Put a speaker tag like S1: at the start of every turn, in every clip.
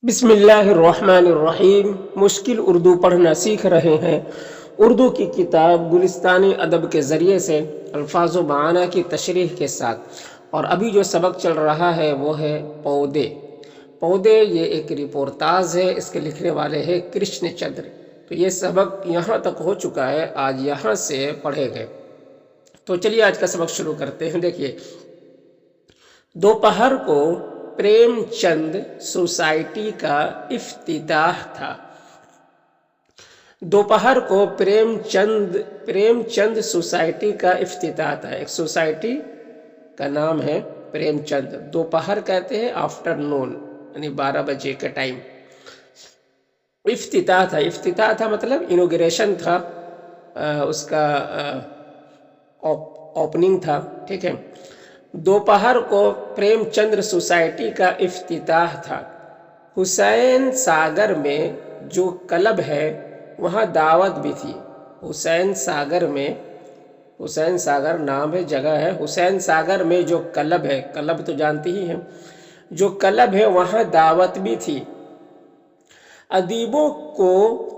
S1: بسم اللہ الرحمن الرحیم۔ مشکل اردو پڑھنا سیکھ رہے ہیں۔ اردو کی کتاب گلستانی ادب کے ذریعے سے الفاظ و معانی کی تشریح کے ساتھ، اور ابھی جو سبق چل رہا ہے وہ ہے پودے۔ پودے یہ ایک رپورتاز ہے، اس کے لکھنے والے ہیں کرشن چندر۔ تو یہ سبق یہاں تک ہو چکا ہے، آج یہاں سے پڑھے گئے۔ تو چلیے آج کا سبق شروع کرتے ہیں۔ دیکھیے، دوپہر کو پریم چند سوسائٹی کا افتتاح تھا۔ دوپہر کو پریم چند سوسائٹی کا افتتاح تھا۔ ایک سوسائٹی کا نام ہے پریم چند۔ دوپہر کہتے ہیں آفٹر نون، یعنی 12 بجے کا ٹائم۔ افتتاح تھا مطلب انوگریشن تھا، اس کا اوپننگ تھا، ٹھیک ہے۔ دوپہر کو پریم چندر سوسائٹی کا افتتاح تھا۔ حسین ساگر میں جو کلب ہے وہاں دعوت بھی تھی۔ حسین ساگر نام ہے، جگہ ہے۔ حسین ساگر میں جو کلب ہے، کلب تو جانتی ہی ہیں، جو کلب ہے وہاں دعوت بھی تھی۔ ادیبوں کو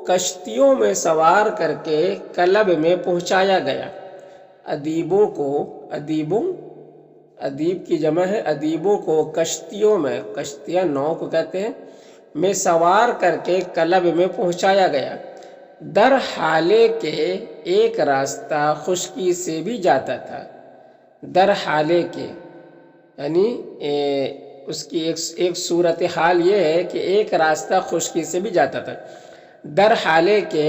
S1: کشتیوں میں سوار کر کے کلب میں پہنچایا گیا۔ ادیب کی جمع ہے، ادیبوں کو کشتیوں میں، کشتیاں ناؤ کو کہتے ہیں، میں سوار کر کے کلب میں پہنچایا گیا۔ در حالے کے ایک راستہ خشکی سے بھی جاتا تھا۔ در حالے کے یعنی اس کی ایک صورتحال یہ ہے کہ ایک راستہ خشکی سے بھی جاتا تھا۔ در حالے کے،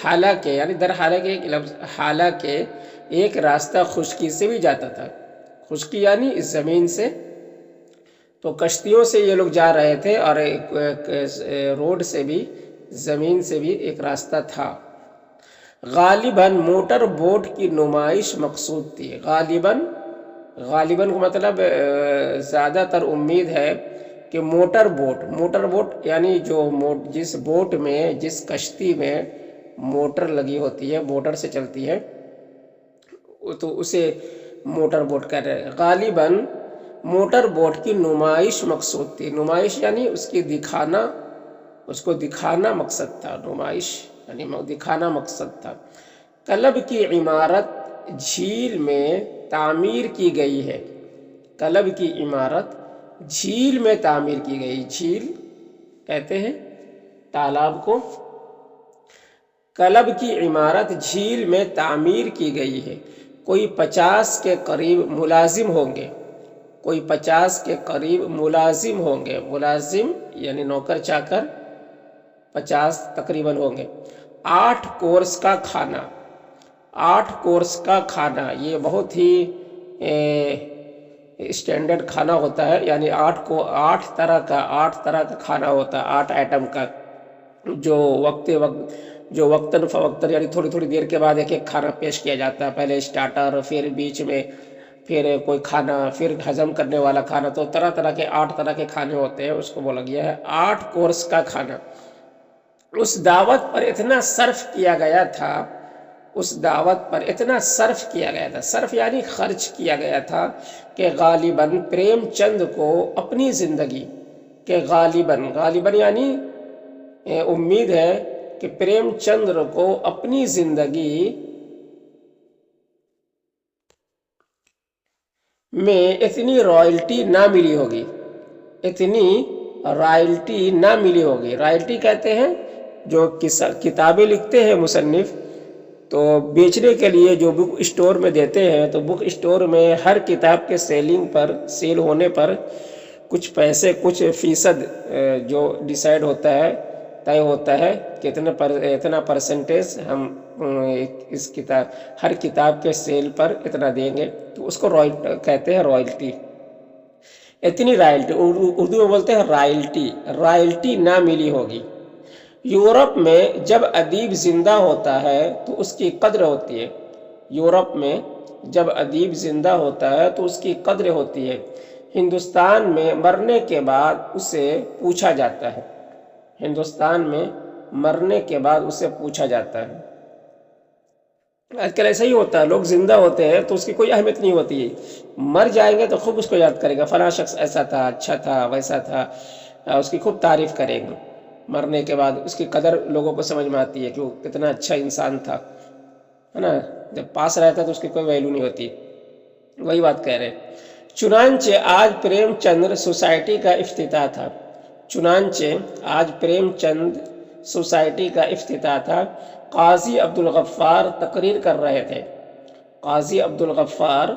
S1: حالانکہ یعنی در حالے کے ایک لفظ، حالانکہ ایک راستہ خشکی سے بھی جاتا تھا۔ خشکی یعنی اس زمین سے، تو کشتیوں سے یہ لوگ جا رہے تھے، اور روڈ سے بھی، زمین سے بھی ایک راستہ تھا۔ غالباً موٹر بوٹ کی نمائش مقصود تھی۔ غالباً کو مطلب زیادہ تر امید ہے کہ موٹر بوٹ یعنی جس بوٹ میں، جس کشتی میں موٹر لگی ہوتی ہے، موٹر سے چلتی ہے، تو اسے موٹر بوٹ کہہ رہے ہیں۔ غالباً موٹر بوٹ کی نمائش مقصود تھی۔ نمائش یعنی اس کو دکھانا مقصد تھا۔ نمائش یعنی دکھانا مقصد تھا۔ کلب کی عمارت جھیل میں تعمیر کی گئی ہے۔ کلب کی عمارت جھیل میں تعمیر کی گئی۔ جھیل کہتے ہیں تالاب کو۔ کلب کی عمارت جھیل میں تعمیر کی گئی ہے۔ کوئی 50 کے قریب ملازم ہوں گے۔ ملازم یعنی نوکر چاکر 50 تقریباً ہوں گے۔ 8 کورس کا کھانا، یہ بہت ہی اسٹینڈرڈ کھانا ہوتا ہے، یعنی 8 طرح کا کھانا ہوتا ہے، 8 آئٹم کا، جو وقتاً فوقتاً یعنی تھوڑی دیر کے بعد ایک کھانا پیش کیا جاتا ہے۔ پہلے اسٹارٹر، پھر بیچ میں، پھر کوئی کھانا، پھر ہضم کرنے والا کھانا، تو طرح طرح کے 8 طرح کے کھانے ہوتے ہیں، اس کو بولا گیا ہے 8 کورس کا کھانا۔ اس دعوت پر اتنا صرف کیا گیا تھا، صرف یعنی خرچ کیا گیا تھا کہ غالباً پریم چند کو اپنی زندگی غالباً یعنی امید ہے کہ پریم چندر کو اپنی زندگی میں اتنی رائلٹی نہ ملی ہوگی۔ رائلٹی کہتے ہیں جو کتابیں لکھتے ہیں مصنف، تو بیچنے کے لیے جو بک اسٹور میں دیتے ہیں، تو بک اسٹور میں ہر کتاب کے سیل ہونے پر کچھ پیسے، کچھ فیصد جو ڈیسائیڈ ہوتا ہے، طے ہوتا ہے کہ اتنا پرسنٹیج ہم ہر کتاب کے سیل پر اتنا دیں گے، تو اس کو کہتے ہیں رائلٹی۔ اتنی رائلٹی، اردو میں بولتے ہیں رائلٹی نہ ملی ہوگی۔ یورپ میں جب ادیب زندہ ہوتا ہے تو اس کی قدر ہوتی ہے۔ یورپ میں جب ادیب زندہ ہوتا ہے تو اس کی قدر ہوتی ہے۔ ہندوستان میں مرنے کے بعد اسے پوچھا جاتا ہے۔ آج کل ایسا ہی ہوتا ہے، لوگ زندہ ہوتے ہیں تو اس کی کوئی اہمیت نہیں ہوتی ہے، مر جائیں گے تو خوب اس کو یاد کرے گا، فلاں شخص ایسا تھا، اچھا تھا، ویسا تھا، اس کی خوب تعریف کریں گے، مرنے کے بعد اس کی قدر لوگوں کو سمجھ میں آتی ہے کہ وہ کتنا اچھا انسان تھا، ہے نا؟ جب پاس رہتا تو اس کی کوئی ویلیو نہیں ہوتی، وہی بات کہہ رہے ہیں۔ چنانچہ آج پریم چندر سوسائٹی کا افتتاح تھا، چنانچہ آج پریم چند سوسائٹی کا افتتاح تھا۔ قاضی عبدالغفار تقریر کر رہے تھے، قاضی عبدالغفار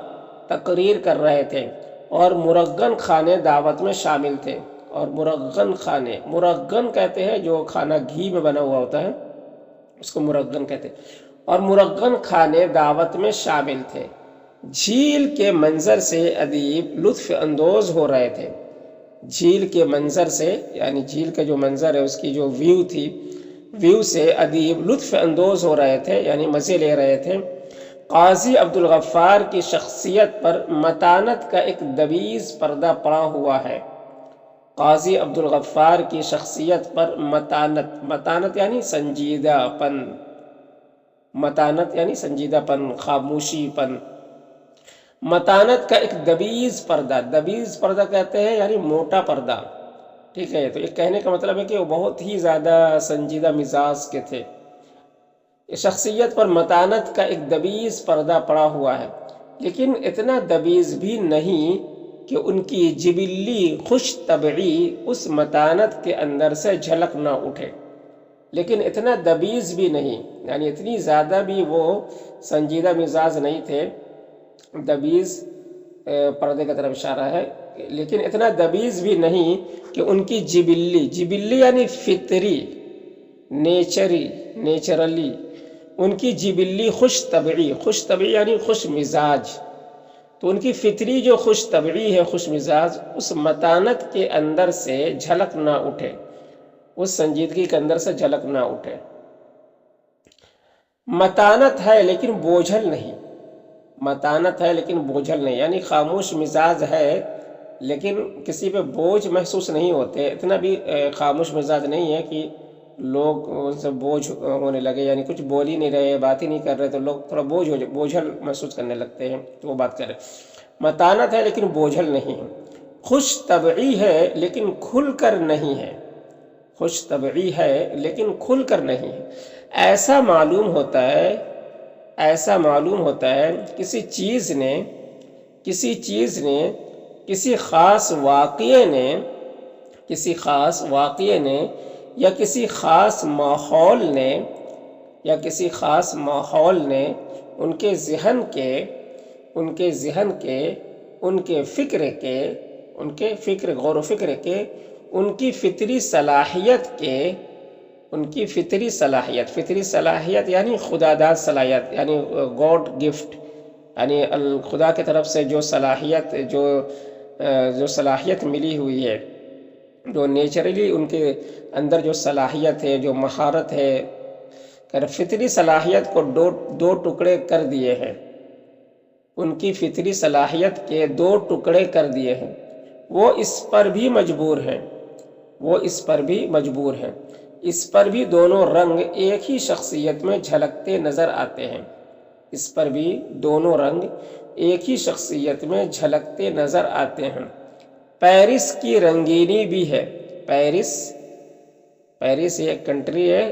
S1: تقریر کر رہے تھے اور مرغن خانے دعوت میں شامل تھے، اور مرغن خانے، مرغن کہتے ہیں جو کھانا گھی میں بنا ہوا ہوتا ہے اس کو مرغن کہتے ہیں، اور مرغن خانے دعوت میں شامل تھے۔ جھیل کے منظر سے ادیب لطف اندوز ہو رہے تھے، جھیل کے منظر سے، یعنی جھیل کا جو منظر ہے اس کی جو ویو تھی، ویو سے ادیب لطف اندوز ہو رہے تھے، یعنی مزے لے رہے تھے۔ قاضی عبدالغفار کی شخصیت پر متانت کا ایک دبیز پردہ پڑا ہوا ہے، قاضی عبدالغفار کی شخصیت پر متانت، متانت یعنی سنجیدہ پن، متانت یعنی سنجیدہ پن، خاموشی پن، متانت کا ایک دبیز پردہ، دبیز پردہ کہتے ہیں یعنی موٹا پردہ، ٹھیک ہے؟ تو یہ کہنے کا مطلب ہے کہ وہ بہت ہی زیادہ سنجیدہ مزاج کے تھے۔ شخصیت پر متانت کا ایک دبیز پردہ پڑا ہوا ہے، لیکن اتنا دبیز بھی نہیں کہ ان کی جبلی خوش طبعی اس متانت کے اندر سے جھلک نہ اٹھے، لیکن اتنا دبیز بھی نہیں، یعنی اتنی زیادہ بھی وہ سنجیدہ مزاج نہیں تھے، دبیز پردے کی طرف اشارہ ہے، لیکن اتنا دبیز بھی نہیں کہ ان کی جبلی، جبلی یعنی فطری، نیچرلی، ان کی جبلی خوش طبعی، خوش طبعی یعنی خوش مزاج، تو ان کی فطری جو خوش طبعی ہے، خوش مزاج، اس متانت کے اندر سے جھلک نہ اٹھے، اس سنجیدگی کے اندر سے جھلک نہ اٹھے۔ متانت ہے لیکن بوجھل نہیں، متانت ہے لیکن بوجھل نہیں، یعنی خاموش مزاج ہے لیکن کسی پہ بوجھ محسوس نہیں ہوتے، اتنا بھی خاموش مزاج نہیں ہے کہ لوگ ان سے بوجھ ہونے لگے، یعنی کچھ بول ہی نہیں رہے، بات ہی نہیں کر رہے تو لوگ تھوڑا بوجھل محسوس کرنے لگتے ہیں، تو وہ بات کر رہے ہیں۔ متانت ہے لیکن بوجھل نہیں ہے، خوش طبعی ہے لیکن کھل کر نہیں ہے، خوش طبعی ہے لیکن کھل کر نہیں ہے۔ ایسا معلوم ہوتا ہے، ایسا معلوم ہوتا ہے کسی چیز نے، کسی خاص واقعے نے، کسی خاص واقعے نے یا کسی خاص ماحول نے، یا کسی خاص ماحول نے ان کے ذہن کے، ان کے ذہن کے، ان کے فکر کے، ان کے فکر، غور و فکر کے، ان کی فطری صلاحیت کے، ان کی فطری صلاحیت، فطری صلاحیت یعنی خداداد صلاحیت، یعنی گاڈ گفٹ، یعنی خدا کی طرف سے جو صلاحیت، جو صلاحیت ملی ہوئی ہے، جو نیچرلی ان کے اندر جو صلاحیت ہے، جو مہارت ہے، فطری صلاحیت کو دو ٹکڑے کر دیے ہیں، ان کی فطری صلاحیت کے دو ٹکڑے کر دیے ہیں، وہ اس پر بھی مجبور ہیں، وہ اس پر بھی مجبور ہیں، اس پر بھی دونوں رنگ ایک ہی شخصیت میں جھلکتے نظر آتے ہیں، اس پر بھی دونوں رنگ ایک ہی شخصیت میں جھلکتے نظر آتے ہیں۔ پیرس کی رنگینی بھی ہے، پیرس ایک کنٹری ہے،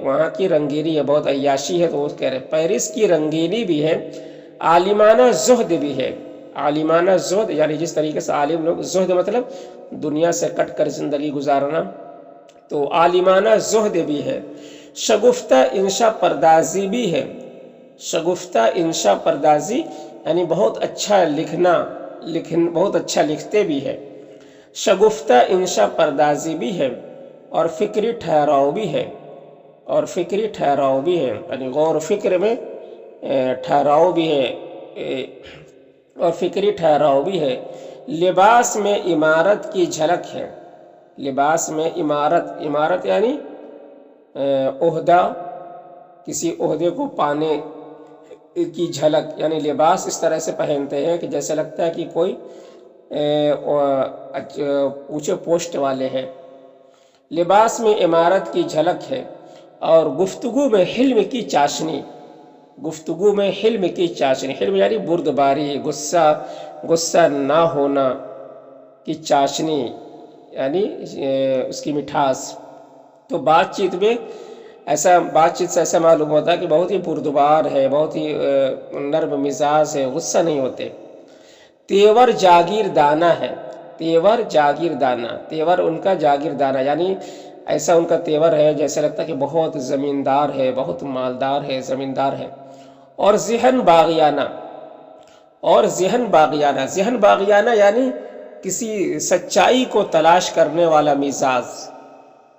S1: وہاں کی رنگینی ہے، بہت عیاشی ہے، تو وہ کہہ رہے ہیں پیرس کی رنگینی بھی ہے، عالمانہ زہد بھی ہے، عالمانہ زہد یعنی جس طریقے سے عالم لوگ، زہد مطلب دنیا سے کٹ کر زندگی گزارنا، تو عالمانہ زہد بھی ہے، شگفتہ انشا پردازی بھی ہے، شگفتہ انشا پردازی یعنی بہت اچھا لکھنا، بہت اچھا لکھتے بھی ہے، شگفتہ انشا پردازی بھی ہے، اور فکری ٹھہراؤ بھی ہے، اور فکری ٹھہراؤ بھی ہے، یعنی غور و فکر میں ٹھہراؤ بھی ہے، اور فکری ٹھہراؤ بھی ہے۔ لباس میں عمارت کی جھلک ہے، لباس میں عمارت یعنی عہدہ، کسی عہدے کو پانے کی جھلک، یعنی لباس اس طرح سے پہنتے ہیں کہ جیسے لگتا ہے کہ کوئی اونچے پوسٹ والے ہیں۔ لباس میں عمارت کی جھلک ہے، اور گفتگو میں حلم کی چاشنی، گفتگو میں حلم کی چاشنی، حلم یعنی بردباری، غصہ نہ ہونا کی چاشنی، یعنی اس کی مٹھاس۔ تو بات چیت سے ایسا معلوم ہوتا ہے کہ بہت ہی پردبار ہے، بہت ہی نرم مزاج ہے، غصہ نہیں ہوتے۔ تیور جاگیر دانہ ہے، تیور جاگیر دانہ، تیور ان کا جاگیر دانہ، یعنی ایسا ان کا تیور ہے جیسے لگتا ہے کہ بہت زمیندار ہے، بہت مالدار ہے، زمیندار ہے۔ اور ذہن باغیانہ، اور ذہن باغیانہ، ذہن باغیانہ یعنی کسی سچائی کو تلاش کرنے والا مزاج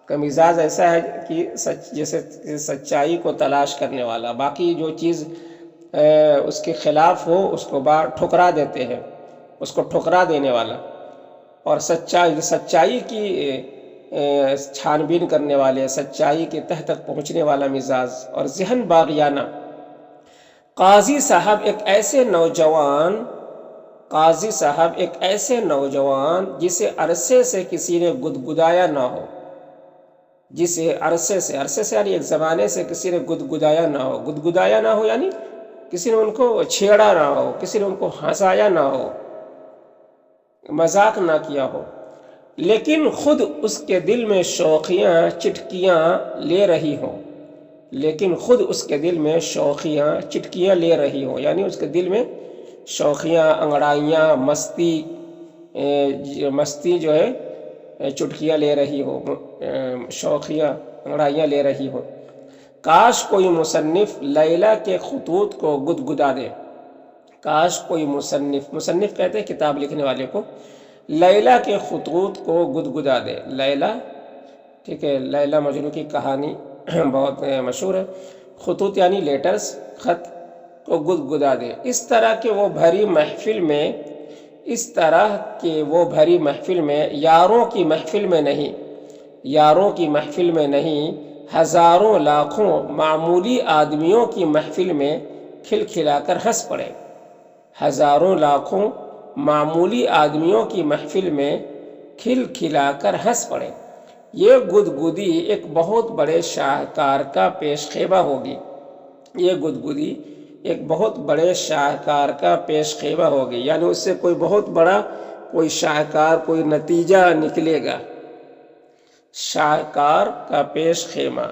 S1: کا مزاج ایسا ہے کہ جیسے سچائی کو تلاش کرنے والا، باقی جو چیز اس کے خلاف ہو اس کو ٹھکرا دیتے ہیں، اس کو ٹھکرا دینے والا، اور سچائی کی چھان بین کرنے والے، سچائی کے تہ تک پہنچنے والا مزاج۔ اور ذہن باغیانہ، قاضی صاحب ایک ایسے نوجوان جسے عرصے سے کسی نے گدگدایا نہ ہو، جسے عرصے سے یعنی ایک زمانے سے کسی نے گدگدایا نہ ہو یعنی کسی نے ان کو چھیڑا نہ ہو، کسی نے ان کو ہنسایا نہ ہو، مذاق نہ کیا ہو، لیکن خود اس کے دل میں شوخیاں چٹکیاں لے رہی ہوں، یعنی اس کے دل میں شوخیاں، انگڑائیاں، مستی جو ہے چٹکیاں لے رہی ہو، شوخیاں انگڑائیاں لے رہی ہو۔ کاش کوئی مصنف لیلا کے خطوط کو گدگدا دے، کاش کوئی مصنف کہتے ہیں کتاب لکھنے والے کو، لیلا کے خطوط کو گدگدا دے۔ لیلا، ٹھیک ہے، لیلا مجنوں کی کہانی بہت مشہور ہے، خطوط یعنی لیٹرز، خط کو گدگدا دے، اس طرح کہ وہ بھری محفل میں یاروں کی محفل میں نہیں، ہزاروں لاکھوں معمولی آدمیوں کی محفل میں کھلکھلا کر ہنس پڑے، ہزاروں لاکھوں معمولی آدمیوں کی محفل میں کھلکھلا کر ہنس پڑے۔ یہ گدگدی ایک بہت بڑے شاہکار کا پیش خیمہ ہوگی، یہ گدگدی ایک بہت بڑے شاہکار کا پیش خیمہ ہوگی، یعنی اس سے کوئی بہت بڑا کوئی شاہکار، کوئی نتیجہ نکلے گا، شاہکار کا پیش خیمہ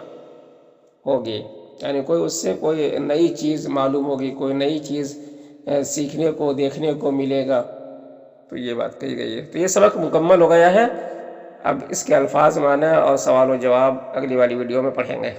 S1: ہوگی، یعنی اس سے کوئی نئی چیز معلوم ہوگی، کوئی نئی چیز سیکھنے کو، دیکھنے کو ملے گا۔ تو یہ بات کہی گئی ہے۔ تو یہ سبق مکمل ہو گیا ہے، اب اس کے الفاظ معنی اور سوال و جواب اگلی والی ویڈیو میں پڑھیں گے۔